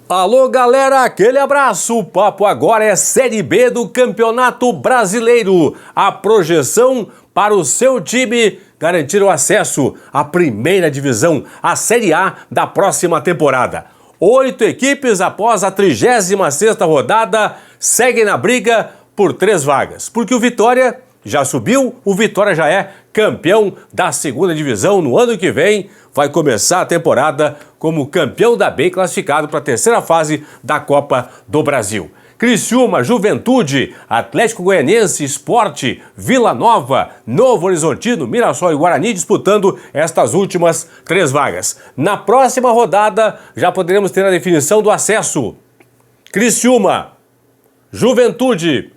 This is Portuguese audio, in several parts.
Alô galera, aquele abraço, o papo agora é Série B do Campeonato Brasileiro. A projeção para o seu time garantir o acesso à primeira divisão, a Série A da próxima temporada. 8 equipes após a 36ª rodada seguem na briga por 3 vagas, porque o Vitória já subiu, o Vitória já é campeão da segunda divisão. No ano que vem vai começar a temporada como campeão da B, classificado para a terceira fase da Copa do Brasil. Criciúma, Juventude, Atlético Goianiense, Sport, Vila Nova, Novo Horizontino, Mirassol e Guarani disputando estas últimas 3 vagas. Na próxima rodada já poderemos ter a definição do acesso. Criciúma, Juventude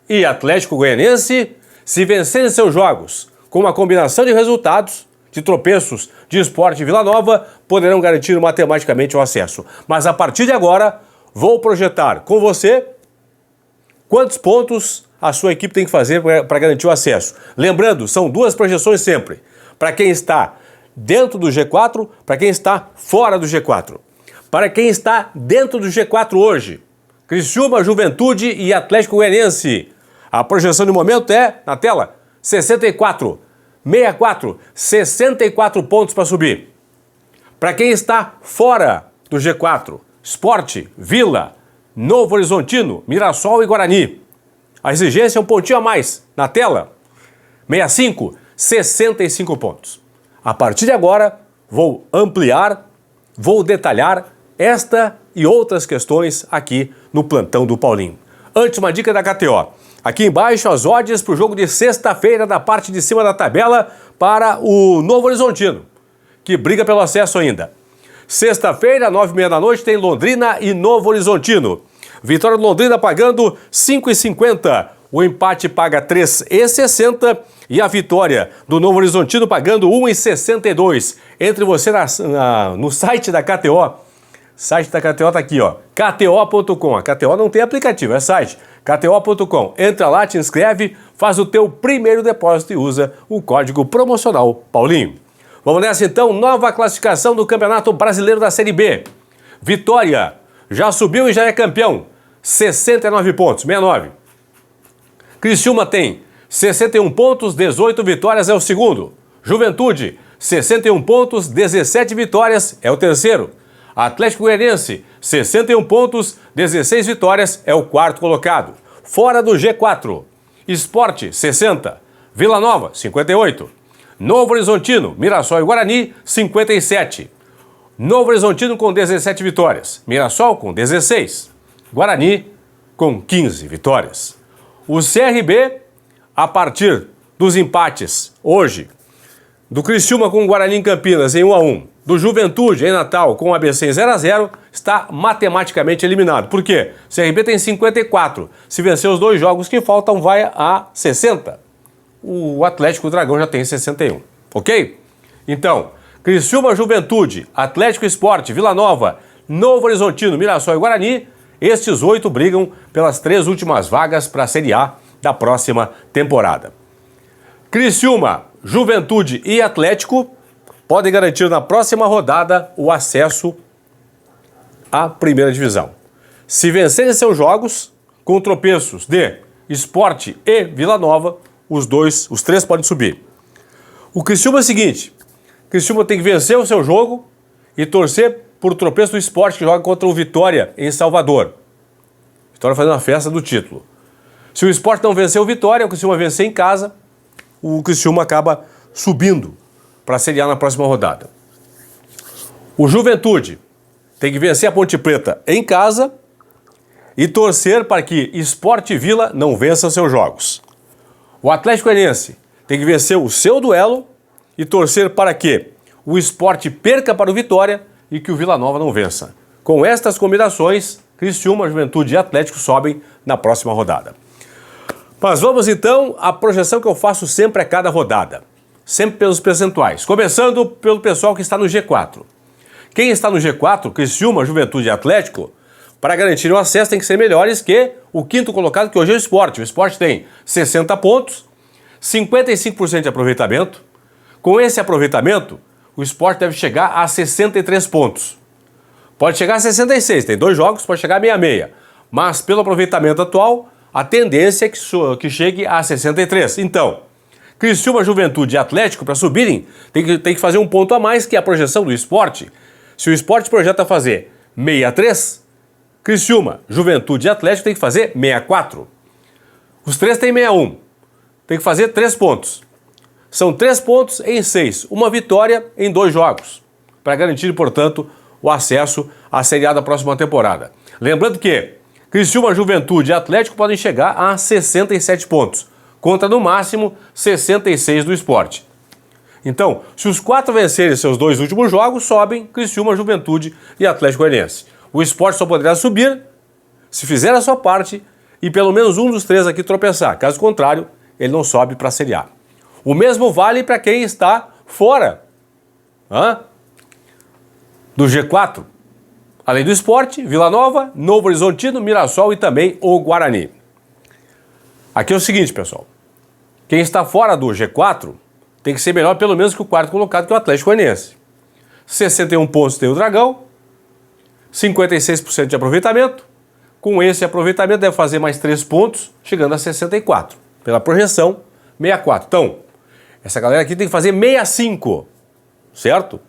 e Atlético Goianiense, se vencerem seus jogos com uma combinação de resultados, de tropeços de Sport e Vila Nova, poderão garantir matematicamente o acesso. Mas a partir de agora, vou projetar com você quantos pontos a sua equipe tem que fazer para garantir o acesso. Lembrando, são 2 projeções sempre. Para quem está dentro do G4, para quem está fora do G4. Para quem está dentro do G4 hoje, Criciúma, Juventude e Atlético Goianiense. A projeção de momento é, na tela, 64 pontos para subir. Para quem está fora do G4, Sport, Vila, Novo Horizontino, Mirassol e Guarani. A exigência é um pontinho a mais. Na tela, 65 pontos. A partir de agora, vou ampliar, vou detalhar esta e outras questões aqui no plantão do Paulinho. Antes, uma dica da KTO. Aqui embaixo, as odds para o jogo de sexta-feira da parte de cima da tabela para o Novo Horizontino, que briga pelo acesso ainda. Sexta-feira, 9h30 da noite, tem Londrina e Novo Horizontino. Vitória do Londrina pagando 5,50. O empate paga 3,60 e a vitória do Novo Horizontino pagando 1,62. Entre você no site da KTO. O site da KTO tá aqui, ó, kto.com. A KTO não tem aplicativo, é site, kto.com. Entra lá, te inscreve, faz o teu primeiro depósito e usa o código promocional Paulinho. Vamos nessa então, nova classificação do Campeonato Brasileiro da Série B. Vitória já subiu e já é campeão, 69 pontos, 69. Criciúma tem 61 pontos, 18 vitórias, é o segundo. Juventude, 61 pontos, 17 vitórias, é o terceiro. Atlético Goianiense, 61 pontos, 16 vitórias, é o quarto colocado. Fora do G4, Sport, 60. Vila Nova, 58. Novo Horizontino, Mirassol e Guarani, 57. Novo Horizontino com 17 vitórias. Mirassol com 16. Guarani com 15 vitórias. O CRB, a partir dos empates hoje, do Criciúma com o Guarani em Campinas em 1-1, do Juventude em Natal com o ABC em 0-0, está matematicamente eliminado. Por quê? O CRB tem 54. Se vencer os 2 jogos que faltam, vai a 60. O Atlético Dragão já tem 61. Ok? Então, Criciúma, Juventude, Atlético Sport, Vila Nova, Novo Horizontino, Mirassol e Guarani, estes 8 brigam pelas 3 últimas vagas para a Série A da próxima temporada. Criciúma, Juventude e Atlético podem garantir na próxima rodada o acesso à primeira divisão. Se vencerem seus jogos, com tropeços de Sport e Vila Nova, os 3 podem subir. O Criciúma é o seguinte, Criciúma tem que vencer o seu jogo e torcer por tropeço do Sport, que joga contra o Vitória em Salvador. Vitória fazendo a festa do título. Se o Sport não vencer o Vitória, o Criciúma vencer em casa, o Criciúma acaba subindo para a Série A na próxima rodada. O Juventude tem que vencer a Ponte Preta em casa e torcer para que Sport e Vila não vençam seus jogos. O Atlético Goianiense tem que vencer o seu duelo e torcer para que o Sport perca para o Vitória e que o Vila Nova não vença. Com estas combinações, Criciúma, Juventude e Atlético sobem na próxima rodada. Mas vamos então à projeção que eu faço sempre a cada rodada. Sempre pelos percentuais. Começando pelo pessoal que está no G4. Quem está no G4, Criciúma, Juventude e Atlético, para garantir o acesso tem que ser melhores que o quinto colocado, que hoje é o Sport. O Sport tem 60 pontos, 55% de aproveitamento. Com esse aproveitamento, o Sport deve chegar a 63 pontos. Pode chegar a 66, tem 2 jogos, pode chegar a 66. Mas pelo aproveitamento atual, a tendência é que chegue a 63. Então, Criciúma, Juventude e Atlético, para subirem, tem que fazer um ponto a mais, que é a projeção do Sport. Se o Sport projeta fazer 63, Criciúma, Juventude e Atlético tem que fazer 64. Os 3 têm 61. Tem que fazer 3 pontos. São 3 pontos em 6. Uma vitória em 2 jogos. Para garantir, portanto, o acesso à Série A da próxima temporada. Lembrando que Criciúma, Juventude e Atlético podem chegar a 67 pontos. Contra, no máximo, 66 do Sport. Então, se os 4 vencerem seus 2 últimos jogos, sobem Criciúma, Juventude e Atlético Goianiense. O Sport só poderá subir se fizer a sua parte e pelo menos um dos 3 aqui tropeçar. Caso contrário, ele não sobe para a Série A. O mesmo vale para quem está fora do G4. Além do Sport, Vila Nova, Novo Horizontino, Mirassol e também o Guarani. Aqui é o seguinte, pessoal. Quem está fora do G4 tem que ser melhor pelo menos que o 4º colocado, que é o Atlético Goianiense. 61 pontos tem o Dragão, 56% de aproveitamento. Com esse aproveitamento deve fazer mais 3 pontos, chegando a 64. Pela projeção, 64. Então, essa galera aqui tem que fazer 65, certo?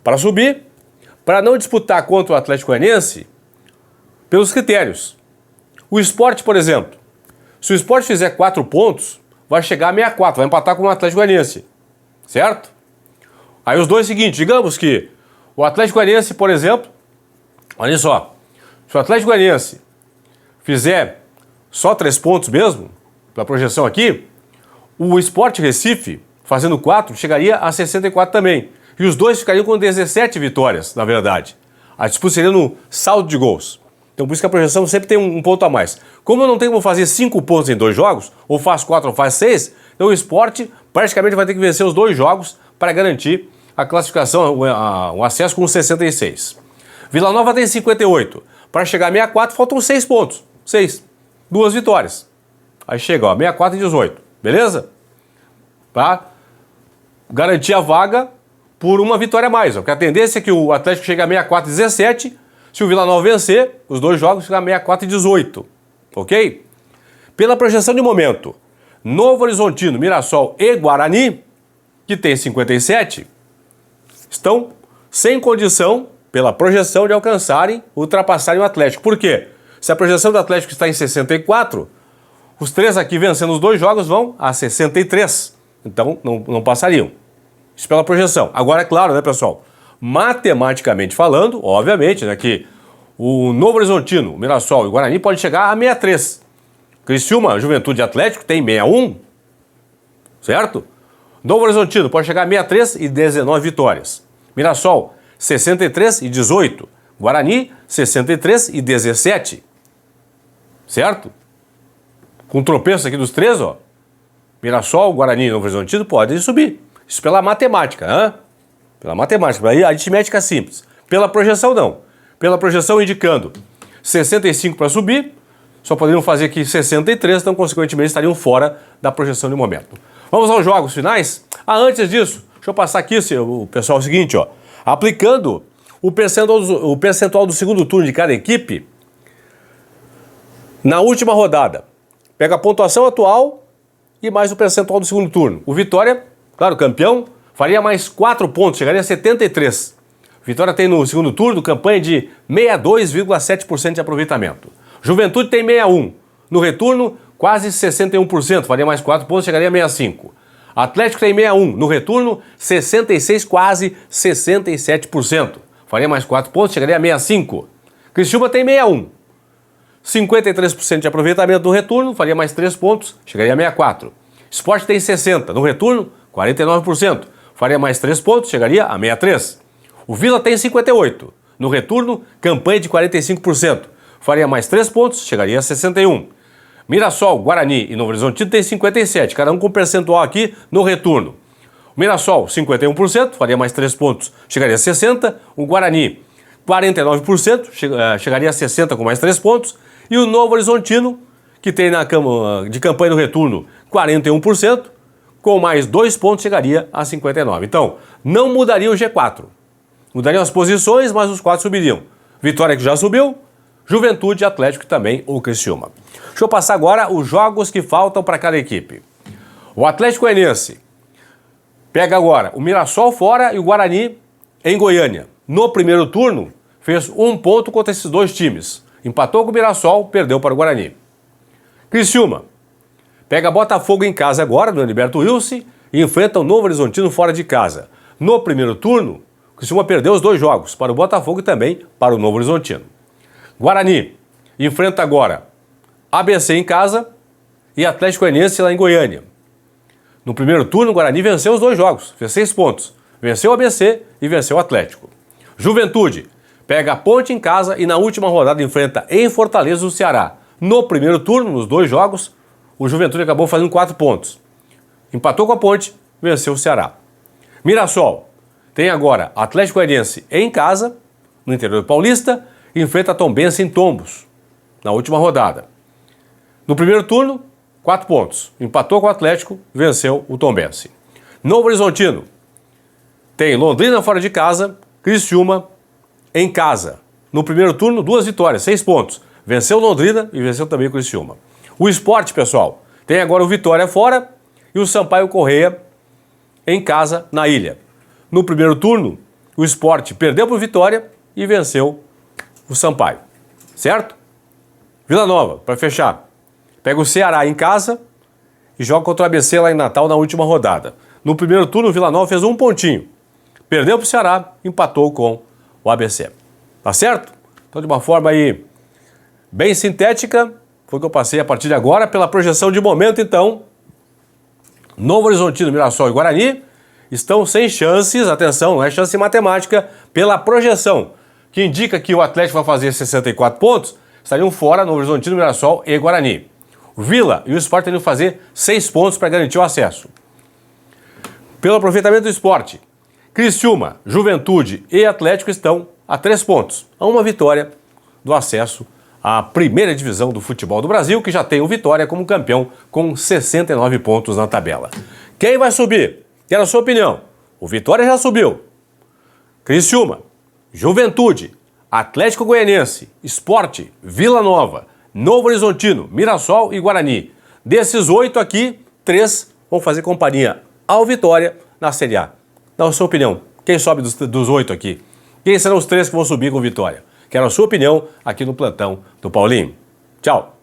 Para subir, para não disputar contra o Atlético Goianiense, pelos critérios. O Sport, por exemplo, se o Sport fizer 4 pontos, vai chegar a 64, vai empatar com o Atlético Goianiense, certo? Aí os dois seguintes, digamos que o Atlético Goianiense, por exemplo, olha só, se o Atlético Goianiense fizer só 3 pontos mesmo, pela projeção aqui, o Sport Recife, fazendo 4, chegaria a 64 também. E os dois ficariam com 17 vitórias, na verdade. A disputa seria no saldo de gols. Então por isso que a projeção sempre tem um ponto a mais. Como eu não tenho como fazer 5 pontos em 2 jogos, ou faz 4 ou faz 6, então o Sport praticamente vai ter que vencer os 2 jogos para garantir a classificação, o acesso com 66. Vila Nova tem 58. Para chegar a 64 faltam 6 pontos. 6. 2 vitórias. Aí chega, ó, 64 e 18. Beleza? Para garantir a vaga por uma vitória a mais. Ó, porque a tendência é que o Atlético chegue a 64 e 17. Se o Vila Nova vencer, os 2 jogos chegam a 64 e 18. Ok? Pela projeção de momento, Novo Horizontino, Mirassol e Guarani, que tem 57, estão sem condição, pela projeção, de ultrapassarem o Atlético. Por quê? Se a projeção do Atlético está em 64, os 3 aqui vencendo os 2 jogos vão a 63. Então não passariam. Isso pela projeção. Agora é claro, né, pessoal? Matematicamente falando, obviamente, né, que o Novo Horizontino, o Mirassol e o Guarani pode chegar a 63. Criciúma, Juventude e Atlético tem 61, certo? Novo Horizontino pode chegar a 63 e 19 vitórias. Mirassol, 63 e 18. Guarani, 63 e 17. Certo? Com tropeço aqui dos 3, ó. Mirassol, Guarani e Novo Horizontino podem subir. Isso pela matemática, Pela matemática, aí a aritmética simples. Pela projeção, não. Pela projeção indicando 65 para subir, só poderiam fazer aqui 63, então consequentemente estariam fora da projeção de momento. Vamos aos jogos finais? Antes disso, deixa eu passar aqui, o pessoal, o seguinte, ó. Aplicando o percentual do segundo turno de cada equipe na última rodada. Pega a pontuação atual e mais o percentual do segundo turno. O Vitória, claro, campeão, faria mais 4 pontos, chegaria a 73. Vitória tem no segundo turno campanha de 62,7% de aproveitamento. Juventude tem 61. No retorno, quase 61%, faria mais 4 pontos, chegaria a 65. Atlético tem 61. No retorno, 66, quase 67%. Faria mais 4 pontos, chegaria a 65. Criciúma tem 61. 53% de aproveitamento no retorno, faria mais 3 pontos, chegaria a 64. Sport tem 60. No retorno, 49%. Faria mais 3 pontos, chegaria a 63. O Vila tem 58. No retorno, campanha de 45%. Faria mais 3 pontos, chegaria a 61. Mirassol, Guarani e Novo Horizontino tem 57, cada um com percentual aqui no retorno. O Mirassol, 51%, faria mais 3 pontos, chegaria a 60. O Guarani, 49%, chegaria a 60 com mais 3 pontos. E o Novo Horizontino, que tem de campanha no retorno 41%, com mais 2 pontos chegaria a 59. Então, não mudaria o G4. Mudariam as posições, mas os 4 subiriam. Vitória que já subiu, Juventude, Atlético e também o Criciúma. Deixa eu passar agora os jogos que faltam para cada equipe. O Atlético Goianiense pega agora o Mirassol fora e o Guarani em Goiânia. No primeiro turno, fez 1 ponto contra esses dois times. Empatou com o Mirassol, perdeu para o Guarani. Criciúma pega Botafogo em casa agora, no Heriberto Wilson, e enfrenta o Novo Horizontino fora de casa. No primeiro turno, o Criciúma perdeu os 2 jogos, para o Botafogo e também para o Novo Horizontino. Guarani enfrenta agora ABC em casa e Atlético Goianiense lá em Goiânia. No primeiro turno, o Guarani venceu os 2 jogos, fez 6 pontos. Venceu o ABC e venceu o Atlético. Juventude pega a Ponte em casa e na última rodada enfrenta em Fortaleza o Ceará. No primeiro turno, nos 2 jogos, o Juventude acabou fazendo 4 pontos. Empatou com a Ponte, venceu o Ceará. Mirassol tem agora Atlético Goianiense em casa, no interior paulista, e enfrenta a Tombense em Tombos, na última rodada. No primeiro turno, 4 pontos. Empatou com o Atlético, venceu o Tombense. Novo Horizontino tem Londrina fora de casa, Criciúma em casa. No primeiro turno, 2 vitórias, 6 pontos. Venceu Londrina e venceu também o Criciúma. O Sport, pessoal, tem agora o Vitória fora e o Sampaio Corrêa em casa, na Ilha. No primeiro turno, o Sport perdeu para o Vitória e venceu o Sampaio. Certo? Vila Nova, para fechar, pega o Ceará em casa e joga contra o ABC lá em Natal na última rodada. No primeiro turno, o Vila Nova fez 1 pontinho. Perdeu para o Ceará, empatou com o ABC. Tá certo? Então, de uma forma aí bem sintética, foi o que eu passei a partir de agora. Pela projeção de momento, então, Novo Horizontino, Mirassol e Guarani estão sem chances, atenção, não é chance matemática, pela projeção, que indica que o Atlético vai fazer 64 pontos, estariam fora Novo Horizontino, Mirassol e Guarani. O Vila e o Sport teriam que fazer 6 pontos para garantir o acesso. Pelo aproveitamento do Sport, Criciúma, Juventude e Atlético estão a 3 pontos, a 1 vitória do acesso à primeira divisão do futebol do Brasil, que já tem o Vitória como campeão com 69 pontos na tabela. Quem vai subir? Quero a sua opinião. O Vitória já subiu. Criciúma, Juventude, Atlético Goianiense, Sport, Vila Nova, Novo Horizontino, Mirassol e Guarani. Desses 8 aqui, 3 vão fazer companhia ao Vitória na Série A. Dá a sua opinião. Quem sobe dos 8 aqui? Quem serão os 3 que vão subir com Vitória? Quero a sua opinião aqui no plantão do Paulinho. Tchau!